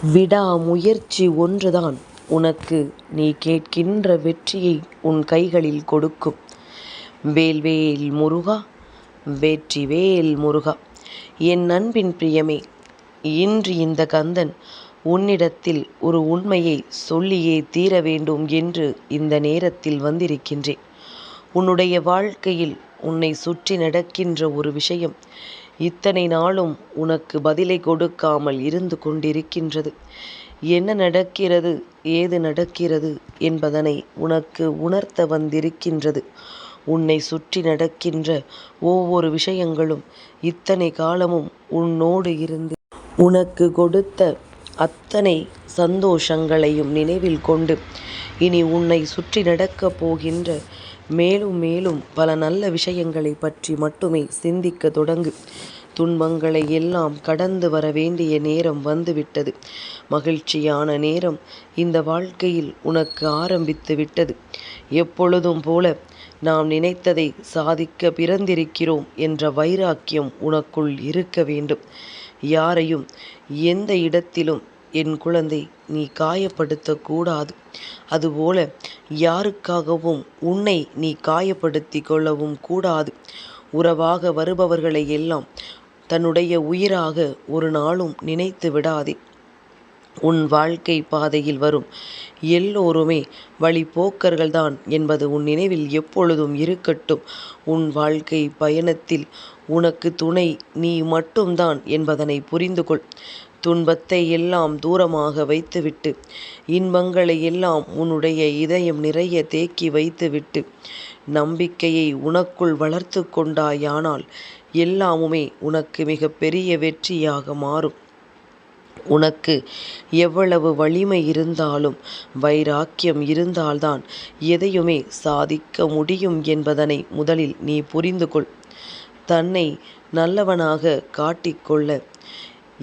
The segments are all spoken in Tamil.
விடாமுயற்சி ஒன்றுதான் உனக்கு நீ கேட்கின்ற வெற்றியை உன் கைகளில் கொடுக்கும். வேல்வேல் முருகா, வெற்றிவேல் முருகா. என் அன்பின் பிரியமே, இன்று இந்த கந்தன் உன்னிடத்தில் ஒரு உண்மையை சொல்லியே தீர வேண்டும் என்று இந்த நேரத்தில் வந்திருக்கின்றேன். உன்னுடைய வாழ்க்கையில் உன்னை சுற்றி நடக்கின்ற ஒரு விஷயம் இத்தனை நாளும் உனக்கு பதிலை கொடுக்காமல் இருந்து கொண்டிருக்கின்றது. என்ன நடக்கிறது, ஏது நடக்கிறது என்பதனை உனக்கு உணர்த்த வந்திருக்கின்றது. உன்னை சுற்றி நடக்கின்ற ஒவ்வொரு விஷயங்களும் இத்தனை காலமும் உன்னோடு இருந்து உனக்கு கொடுத்த அத்தனை சந்தோஷங்களையும் நினைவில் கொண்டு இனி உன்னை சுற்றி நடக்கப் போகின்ற மேலும் மேலும் பல நல்ல விஷயங்களை பற்றி மட்டுமே சிந்திக்க தொடங்கு. துன்பங்களை எல்லாம் கடந்து வர வேண்டிய நேரம் வந்துவிட்டது. மகிழ்ச்சியான நேரம் இந்த வாழ்க்கையில் உனக்கு ஆரம்பித்து விட்டது. எப்பொழுதும் போல நாம் நினைத்ததை சாதிக்க பிறந்திருக்கிறோம் என்ற வைராக்கியம் உனக்குள் இருக்க வேண்டும். யாரையும் எந்த இடத்திலும் என் குழந்தை நீ காயப்படுத்தக்கூடாது. அதுபோல யாருக்காகவும் உன்னை நீ காயப்படுத்தி கொள்ளவும் கூடாது. உறவாக வருபவர்களை எல்லாம் தன்னுடைய உயிராக ஒரு நாளும் நினைத்து விடாதே. உன் வாழ்க்கை பாதையில் வரும் எல்லோருமே வழிபோக்கர்கள்தான் என்பது உன் நினைவில் எப்பொழுதும் இருக்கட்டும். உன் வாழ்க்கை பயணத்தில் உனக்கு துணை நீ மட்டும்தான் என்பதனை புரிந்து கொள். துன்பத்தை எல்லாம் தூரமாக வைத்துவிட்டு இன்பங்களை எல்லாம் உன்னுடைய இதயம் நிறைய தேக்கி வைத்துவிட்டு நம்பிக்கையை உனக்குள் வளர்த்து கொண்டாயானால் எல்லாமுமே உனக்கு மிக பெரிய வெற்றியாக மாறும். உனக்கு எவ்வளவு வலிமை இருந்தாலும் வைராக்கியம் இருந்தால்தான் எதையுமே சாதிக்க முடியும் என்பதனை முதலில் நீ புரிந்து கொள். தன்னை நல்லவனாக காட்டிக்கொள்ள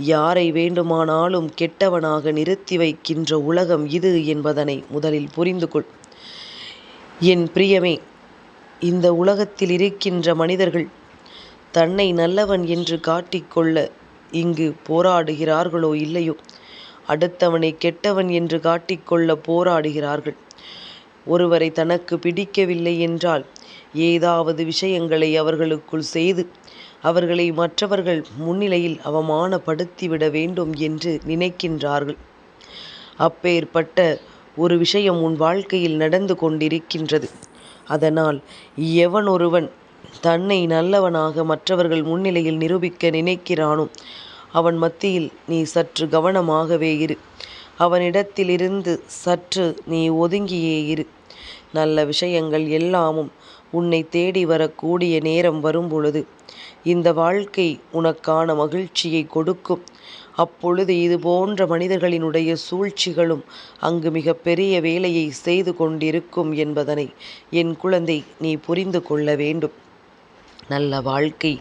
யாரை வேண்டுமானாலும் கெட்டவனாக நிறுத்தி வைக்கின்ற உலகம் இது என்பதனை முதலில் புரிந்து கொள். என் பிரியமே, இந்த உலகத்தில் இருக்கின்ற மனிதர்கள் தன்னை நல்லவன் என்று காட்டிக்கொள்ள இங்கு போராடுகிறார்களோ இல்லையோ, அடுத்தவனை கெட்டவன் என்று காட்டிக்கொள்ள போராடுகிறார்கள். ஒருவரை தனக்கு பிடிக்கவில்லை என்றால் ஏதாவது விஷயங்களை அவர்களுக்குள் செய்து அவர்களை மற்றவர்கள் முன்னிலையில் அவமானப்படுத்திவிட வேண்டும் என்று நினைக்கின்றார்கள். அப்பேற்பட்ட ஒரு விஷயம் உன் வாழ்க்கையில் நடந்து கொண்டிருக்கின்றது. அதனால் எவன் ஒருவன் தன்னை நல்லவனாக மற்றவர்கள் முன்னிலையில் நிரூபிக்க நினைக்கிறானோ அவன் மத்தியில் நீ சற்று கவனமாகவே இரு. அவனிடத்திலிருந்து சற்று நீ ஒதுங்கியே இரு. நல்ல விஷயங்கள் எல்லாமும் உன்னை தேடி வரக்கூடிய நேரம் வரும்பொழுது இந்த வாழ்க்கை உனக்கான மகிழ்ச்சியை கொடுக்கும். அப்பொழுது இது போன்ற மனிதர்களினுடைய சூழ்ச்சிகளும் அங்கு மிக பெரிய வேலையை செய்து கொண்டிருக்கும் என்பதனை என் குழந்தை நீ புரிந்து கொள்ள வேண்டும். நல்ல வாழ்க்கை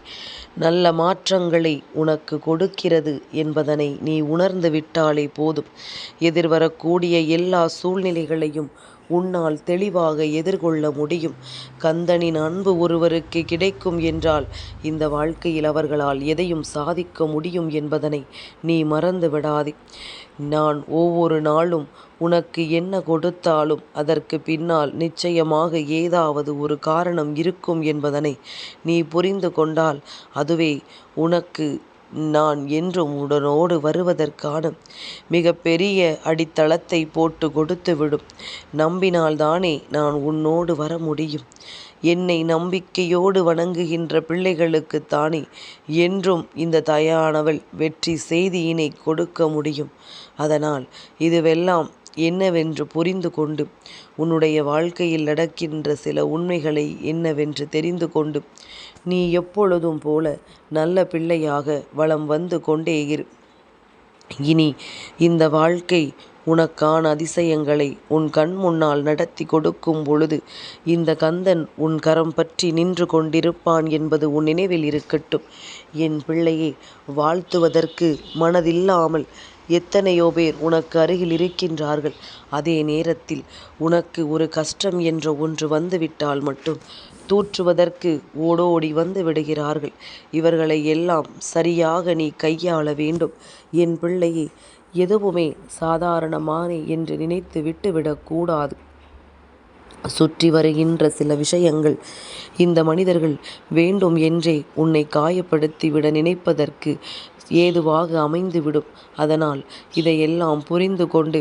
நல்ல மாற்றங்களை உனக்கு கொடுக்கிறது என்பதனை நீ உணர்ந்து விட்டாலே போதும். எதிர்வரக்கூடிய எல்லா சூழ்நிலைகளையும் உன்னால் தெளிவாக எதிர்கொள்ள முடியும். கந்தனின் அன்பு ஒருவருக்கு கிடைக்கும் என்றால் இந்த வாழ்க்கையில் அவர்களால் எதையும் சாதிக்க முடியும் என்பதனை நீ மறந்து விடாதே. நான் ஒவ்வொரு நாளும் உனக்கு என்ன கொடுத்தாலும் அதற்கு பின்னால் நிச்சயமாக ஏதாவது ஒரு காரணம் இருக்கும் என்பதனை நீ புரிந்து கொண்டால் அதுவே உனக்கு நான் என்றும் உடனோடு வருவதற்கான மிக பெரிய அடித்தளத்தை போட்டு கொடுத்துவிடும். நம்பினால்தானே நான் உன்னோடு வர முடியும். என்னை நம்பிக்கையோடு வணங்குகின்ற பிள்ளைகளுக்குத்தானே என்றும் இந்த தாயானவள் வெற்றி செய்தியினை கொடுக்க முடியும். அதனால் இதுவெல்லாம் என்னவென்று புரிந்து கொண்டு உன்னுடைய வாழ்க்கையில் நடக்கின்ற சில உண்மைகளை என்னவென்று தெரிந்து கொண்டு நீ எப்பொழுதும் போல நல்ல பிள்ளையாக வலம் வந்து கொண்டே இரு. இனி இந்த வாழ்க்கை உனக்கான அதிசயங்களை உன் கண் முன்னால் நடத்தி கொடுக்கும் பொழுது இந்த கந்தன் உன் கரம் பற்றி நின்று கொண்டிருப்பான் என்பது உன் நினைவில் இருக்கட்டும். என் பிள்ளையே, வாழ்த்துவதற்கு மனதில்லாமல் எத்தனையோ பேர் உனக்கு அருகில் இருக்கின்றார்கள். அதே நேரத்தில் உனக்கு ஒரு கஷ்டம் என்ற ஒன்று வந்துவிட்டால் மட்டும் தூற்றுவதற்கு ஓடோடி வந்து விடுகிறார்கள். இவர்களை எல்லாம் சரியாக நீ கையாள வேண்டும். என் பிள்ளையே, எதுவுமே சாதாரணமான என்று நினைத்து விட்டுவிடக்கூடாது. சுற்றி வருகின்ற சில விஷயங்கள் இந்த மனிதர்கள் வேண்டும் என்றே உன்னை காயப்படுத்திவிட நினைப்பதற்கு ஏதுவாக அமைந்துவிடும். அதனால் இதையெல்லாம் புரிந்து கொண்டு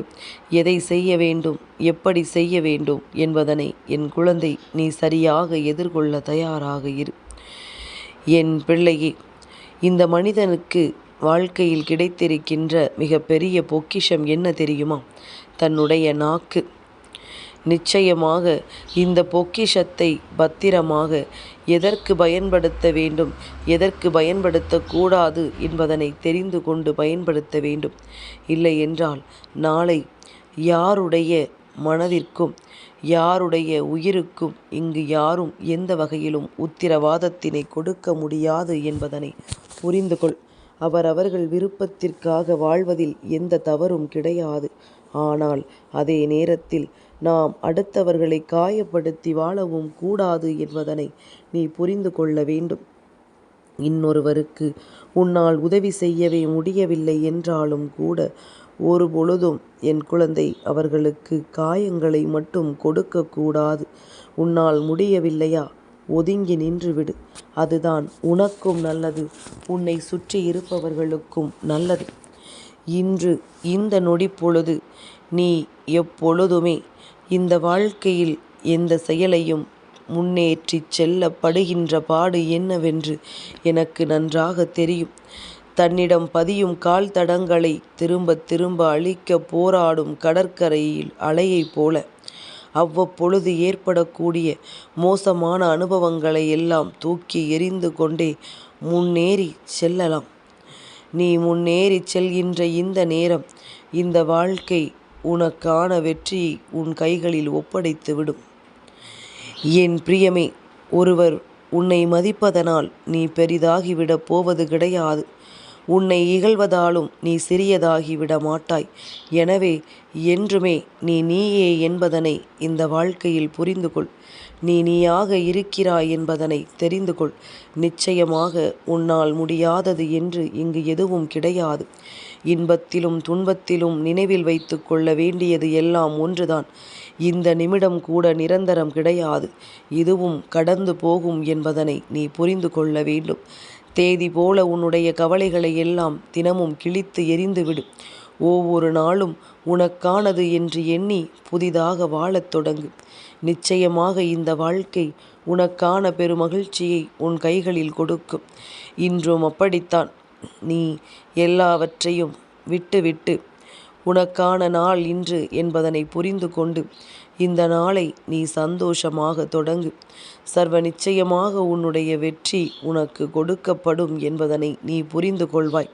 எதை செய்ய வேண்டும், எப்படி செய்ய வேண்டும் என்பதனை என் குழந்தை நீ சரியாக எதிர்கொள்ள தயாராக இரு. என் பிள்ளையே, இந்த மனிதனுக்கு வாழ்க்கையில் கிடைத்திருக்கின்ற மிகப்பெரிய பொக்கிஷம் என்ன தெரியுமா? தன்னுடைய நாக்கு. நிச்சயமாக இந்த பொக்கிஷத்தை பத்திரமாக எதற்கு பயன்படுத்த வேண்டும், எதற்கு பயன்படுத்தக்கூடாது என்பதனை தெரிந்து கொண்டு பயன்படுத்த வேண்டும். இல்லை என்றால் நாளை யாருடைய மனதிற்கும் யாருடைய உயிருக்கும் இங்கு யாரும் எந்த வகையிலும் உத்திரவாதத்தினை கொடுக்க முடியாது என்பதனை புரிந்து கொள். அவரவர்கள் விருப்பத்திற்காக வாழ்வதில் எந்த தவறும் கிடையாது. ஆனால் அதே நேரத்தில் நாம் அடுத்தவர்களை காயப்படுத்தி வாழவும் கூடாது என்பதனை நீ புரிந்து கொள்ள வேண்டும். இன்னொருவருக்கு உன்னால் உதவி செய்யவே முடியவில்லை என்றாலும் கூட ஒரு பொழுதும் என் குழந்தை அவர்களுக்கு காயங்களை மட்டும் கொடுக்கக்கூடாது. உன்னால் முடியவில்லையா, ஒதுங்கி நின்றுவிடு. அதுதான் உனக்கும் நல்லது, உன்னை சுற்றி இருப்பவர்களுக்கும் நல்லது. இன்று இந்த நொடி பொழுது நீ எப்பொழுதுமே இந்த வாழ்க்கையில் எந்த செயலையும் முன்னேற்றி செல்லப்படுகின்ற பாடு என்னவென்று எனக்கு நன்றாக தெரியும். தன்னிடம் பதியும் கால் தடங்களை திரும்ப திரும்ப அழிக்க போராடும் கடற்கரையில் அலையைப் போல அவ்வப்பொழுது ஏற்படக்கூடிய மோசமான அனுபவங்களை எல்லாம் தூக்கி எறிந்து கொண்டே முன்னேறி செல்லலாம். நீ முன்னேறி செல்கின்ற இந்த நேரம் இந்த வாழ்க்கை உனக்கான வெற்றியை உன் கைகளில் ஒப்படைத்துவிடும். என் பிரியமே, ஒருவர் உன்னை மதிப்பதனால் நீ பெரிதாகிவிடப் போவது கிடையாது. உன்னை இகழ்வதாலும் நீ சிறியதாகிவிட மாட்டாய். எனவே என்றுமே நீ நீயே என்பதனை இந்த வாழ்க்கையில் புரிந்து கொள். நீ நீயாக இருக்கிறாய் என்பதனை தெரிந்து கொள். நிச்சயமாக உன்னால் முடியாதது என்று இங்கு எதுவும் கிடையாது. இன்பத்திலும் துன்பத்திலும் நினைவில் வைத்து கொள்ள வேண்டியது எல்லாம் ஒன்றுதான். இந்த நிமிடம் கூட நிரந்தரம் கிடையாது. இதுவும் கடந்து போகும் என்பதனை நீ புரிந்து கொள்ள வேண்டும். தேதி போல உன்னுடைய கவலைகளை எல்லாம் தினமும் கிழித்து எறிந்துவிடு. ஒவ்வொரு நாளும் உனக்கானது என்று எண்ணி புதிதாக வாழத் தொடங்கு. நிச்சயமாக இந்த வாழ்க்கை உனக்கான பெருமகிழ்ச்சியை உன் கைகளில் கொடுக்கும். இன்றும் அப்படித்தான். நீ எல்லாவற்றையும் விட்டுவிட்டு உனக்கான நாள் இன்று என்பதனை புரிந்து கொண்டு இந்த நாளை நீ சந்தோஷமாக தொடங்கு. சர்வ நிச்சயமாக உன்னுடைய வெற்றி உனக்கு கொடுக்கப்படும் என்பதனை நீ புரிந்து கொள்வாய்.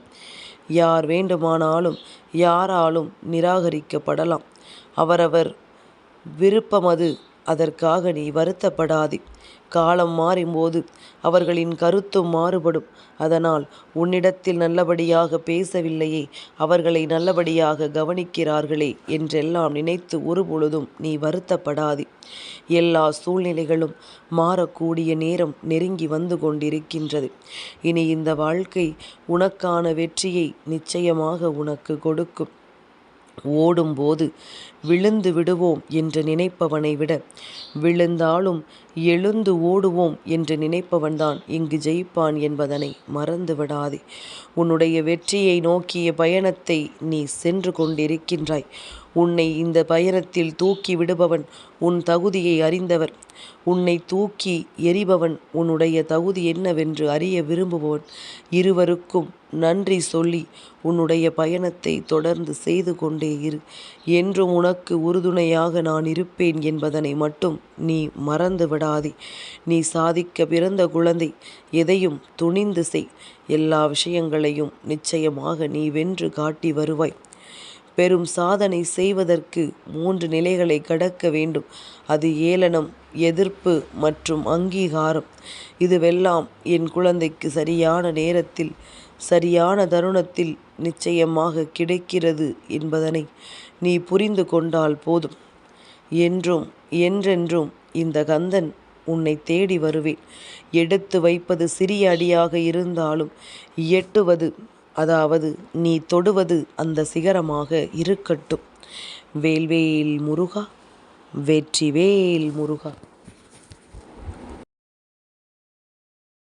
யார் வேண்டுமானாலும் யாராலும் நிராகரிக்கப்படலாம். அவரவர் விருப்பமது. அதற்காக நீ வருத்தப்படாதே. காலம் மாறும்போது அவர்களின் கருத்தும் மாறுபடும். அதனால் உன்னிடத்தில் நல்லபடியாக பேசவில்லையே, அவர்களை நல்லபடியாக கவனிக்கிறார்களே என்றெல்லாம் நினைத்து ஒருபொழுதும் நீ வருத்தப்படாதே. எல்லா சூழ்நிலைகளும் மாறக்கூடிய நேரம் நெருங்கி வந்து கொண்டிருக்கின்றது. இனி இந்த வாழ்க்கை உனக்கான வெற்றியை நிச்சயமாக உனக்கு கொடுக்கும். ஓடும்போது விழுந்து விடுவோம் என்று நினைப்பவனை விட விழுந்தாலும் எழுந்து ஓடுவோம் என்று நினைப்பவன்தான் இங்கு ஜெயிப்பான் என்பதனை மறந்து விடாதே. உன்னுடைய வெற்றியை நோக்கிய பயணத்தை நீ சென்று கொண்டிருக்கின்றாய். உன்னை இந்த பயணத்தில் தூக்கி விடுபவன் உன் தகுதியை அறிந்தவர். உன்னை தூக்கி எறிபவன் உன்னுடைய தகுதி என்னவென்று அறிய விரும்புபவன். இருவருக்கும் நன்றி சொல்லி உன்னுடைய பயணத்தை தொடர்ந்து செய்து கொண்டே இரு. என்றும் உனக்கு உறுதுணையாக நான் இருப்பேன் என்பதனை மட்டும் நீ மறந்து விடாதே. நீ சாதிக்க பிறந்த குழந்தை. எதையும் துணிந்து செய். எல்லா விஷயங்களையும் நிச்சயமாக நீ வென்று காட்டி வருவாய். பெரும் சாதனை செய்வதற்கு 3 நிலைகளை கடக்க வேண்டும். அது ஏளனம், எதிர்ப்பு மற்றும் அங்கீகாரம். இதுவெல்லாம் என் குழந்தைக்கு சரியான நேரத்தில் சரியான தருணத்தில் நிச்சயமாக கிடைக்கிறது என்பதனை நீ புரிந்து கொண்டால் போதும். என்றும் என்றென்றும் இந்த கந்தன் உன்னை தேடி வருவேன். எடுத்து வைப்பது சிறிய அடியாக இருந்தாலும் எட்டுவது அதாவது நீ தொடுவது அந்த சிகரமாக இருக்கட்டும். வேல்வேல் முருகா, வெற்றிவேல் முருகா.